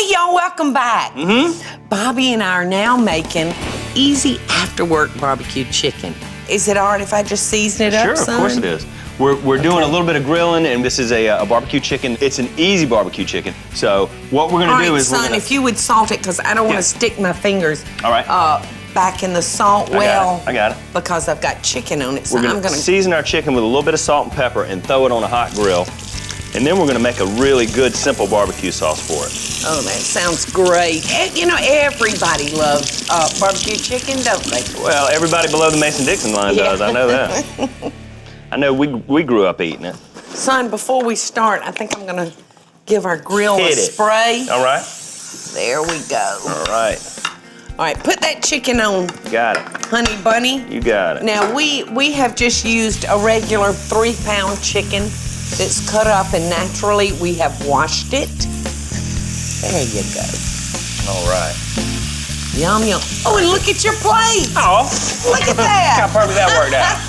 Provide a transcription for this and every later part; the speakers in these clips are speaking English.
Hey, y'all, welcome back. Bobby and I are now making easy after-work barbecue chicken. Is it all right if I just season it up, son? Sure, of course it is. We're doing a little bit of grilling, and this is a barbecue chicken. It's an easy barbecue chicken. So what we're gonna do is son, if you would salt it, because I don't want to stick my fingers back in the salt well. I got it. Because I've got chicken on it, so I'm gonna season our chicken with a little bit of salt and pepper and throw it on a hot grill. And then we're gonna make a really good, simple barbecue sauce for it. Oh, that sounds great. And, you know, everybody loves barbecue chicken, don't they? Well, everybody below the Mason-Dixon line does, I know that. I know we grew up eating it. Son, before we start, I think I'm gonna give our grill a spray. All right. There we go. All right. All right, put that chicken on. Got it. Honey bunny. You got it. Now, we have just used a regular 3-pound chicken that's cut up, and naturally we have washed it. There you go. All right. Yum, yum. Oh, and look at your plate. Oh. Look at that. Look how perfect that worked out.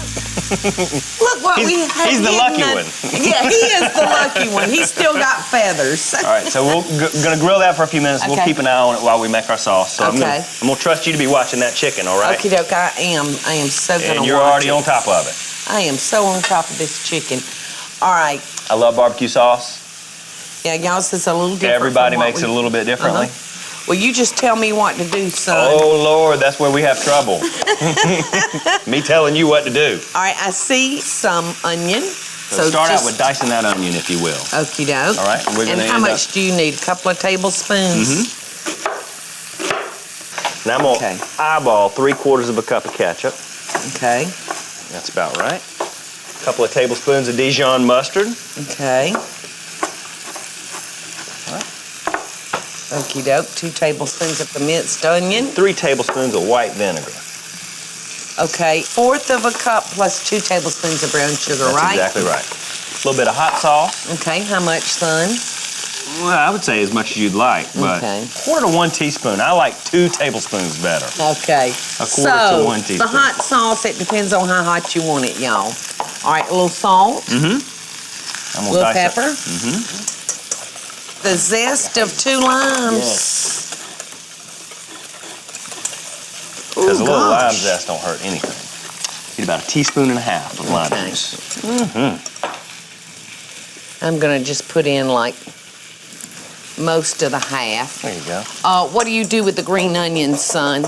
Look what we have. He's the lucky one. Yeah, he is the lucky one. He's still got feathers. All right, so we're gonna grill that for a few minutes. Okay. We'll keep an eye on it while we make our sauce. So I'm gonna trust you to be watching that chicken, all right? Okie doke, I am so gonna watch it. And you're already on top of it. I am so on top of this chicken. All right. I love barbecue sauce. Yeah, y'all's is a little different. Everybody makes it a little bit differently. Well, you just tell me what to do, son. Oh, Lord, that's where we have trouble. Me telling you what to do. All right, I see some onion. So start out with dicing that onion, if you will. Okie doke. All right, and we're gonna how much do you need? A couple of tablespoons? Now I'm gonna eyeball 3/4 cup of ketchup. Okay. That's about right. A couple of tablespoons of Dijon mustard. Okay. Okie doke, 2 tablespoons of the minced onion. 3 tablespoons of white vinegar. Okay, 1/4 cup plus 2 tablespoons of brown sugar, right? That's exactly right. A little bit of hot sauce. Okay, how much, son? Well, I would say as much as you'd like, but 1/4 to 1 teaspoon. I like 2 tablespoons better. Okay. 1/4 to 1 teaspoon. The hot sauce, it depends on how hot you want it, y'all. All right, a little salt. I'm gonna little dice pepper. The zest of 2 limes. Yes. Because a little lime zest don't hurt anything. Get about 1.5 teaspoons of lime juice. I'm gonna just put in like most of the half. There you go. What do you do with the green onions, son?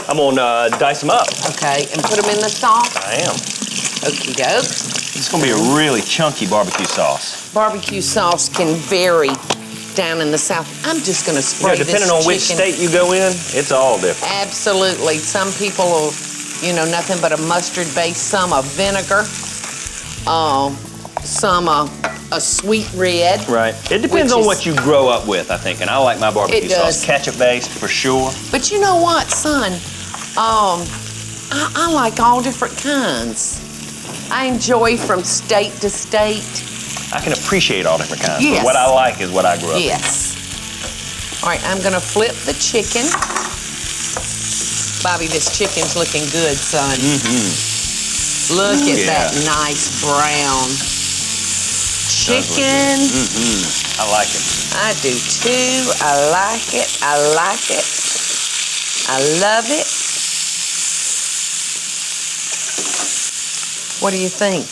I'm gonna dice them up. Okay, and put them in the sauce? I am. Okie doke. It's gonna be a really chunky barbecue sauce. Barbecue sauce can vary down in the South. I'm just gonna spray this depending on which state you go in, it's all different. Absolutely. Some people will, you know, nothing but a mustard base, some a vinegar, some a sweet red. Right. It depends on what you grow up with, I think, and I like my barbecue sauce ketchup based for sure. But you know what, son? I like all different kinds. I enjoy from state to state. I can appreciate all different kinds. Yes. But what I like is what I grew up with. Yes. All right, I'm gonna flip the chicken. Bobby, this chicken's looking good, son. Look at that nice brown chicken. I like it. I do too. I like it. I like it. I love it. What do you think?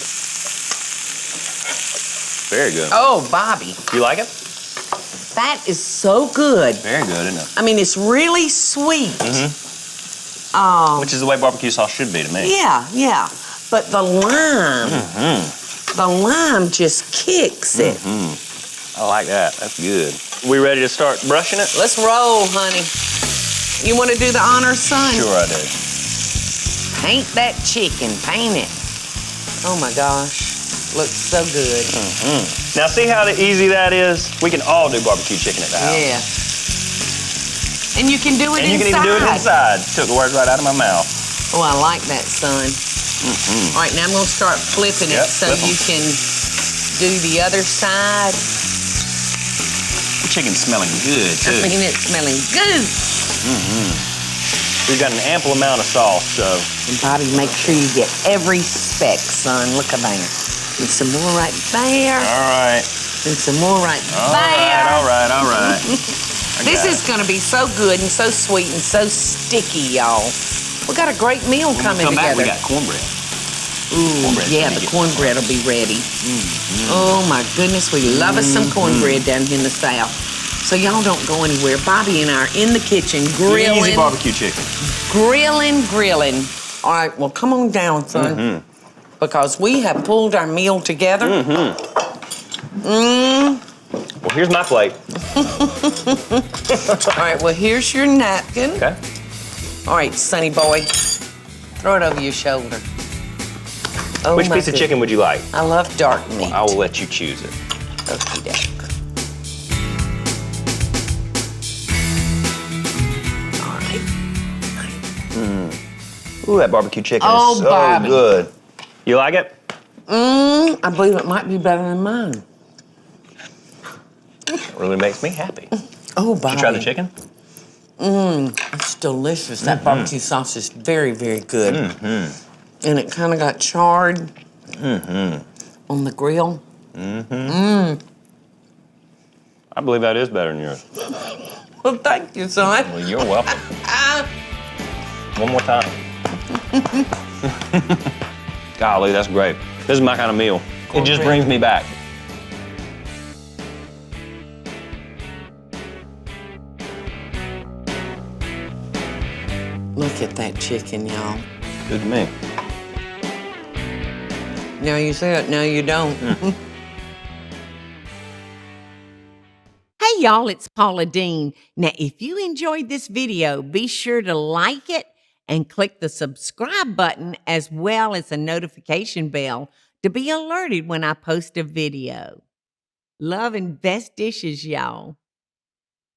Very good. Oh, Bobby. You like it? That is so good. Very good, isn't it? I mean, it's really sweet. Which is the way barbecue sauce should be to me. Yeah, yeah. But the lime just kicks it. I like that. That's good. We ready to start brushing it? Let's roll, honey. You want to do the honors, son? Sure I do. Paint that chicken. Paint it. Oh, my gosh. Looks so good. Now, see how easy that is? We can all do barbecue chicken at the house. Yeah. And you can do it inside. And you can even do it inside. Took the words right out of my mouth. Oh, I like that, son. All right, now I'm going to start flipping it so you can do the other side. The chicken's smelling good, too. I mean, it's smelling good. We've got an ample amount of sauce, so. And Bobby, make sure you get every speck, son. Look at there. And some more right there. All right. And some more right there. All right. This is gonna be so good and so sweet and so sticky, y'all. We got a great meal coming together. We got cornbread. Ooh, yeah, the cornbread will be ready. Oh my goodness, we love us some cornbread down here in the South. So y'all don't go anywhere. Bobby and I are in the kitchen grilling. Easy barbecue chicken. Grilling. All right, well, come on down, son. Because we have pulled our meal together. Well, here's my plate. All right, well, here's your napkin. Okay. All right, sonny boy, throw it over your shoulder. Oh, Which piece of chicken would you like? I love dark meat. I will let you choose it. Okie doke. All right. Ooh, that barbecue chicken Oh, is so Bobby. good. You like it? I believe it might be better than mine. It really makes me happy. Oh, Bobby. Did you try the chicken? It's delicious. That barbecue sauce is very, very good. And it kind of got charred on the grill. I believe that is better than yours. Well, thank you, son. Well, you're welcome. One more time. Golly, that's great. This is my kind of meal. It just brings me back. Look at that chicken, y'all. Good to me. Now you say it, now you don't. Hey y'all, it's Paula Deen. Now, if you enjoyed this video, be sure to like it and click the subscribe button as well as the notification bell to be alerted when I post a video. Love and best dishes, y'all.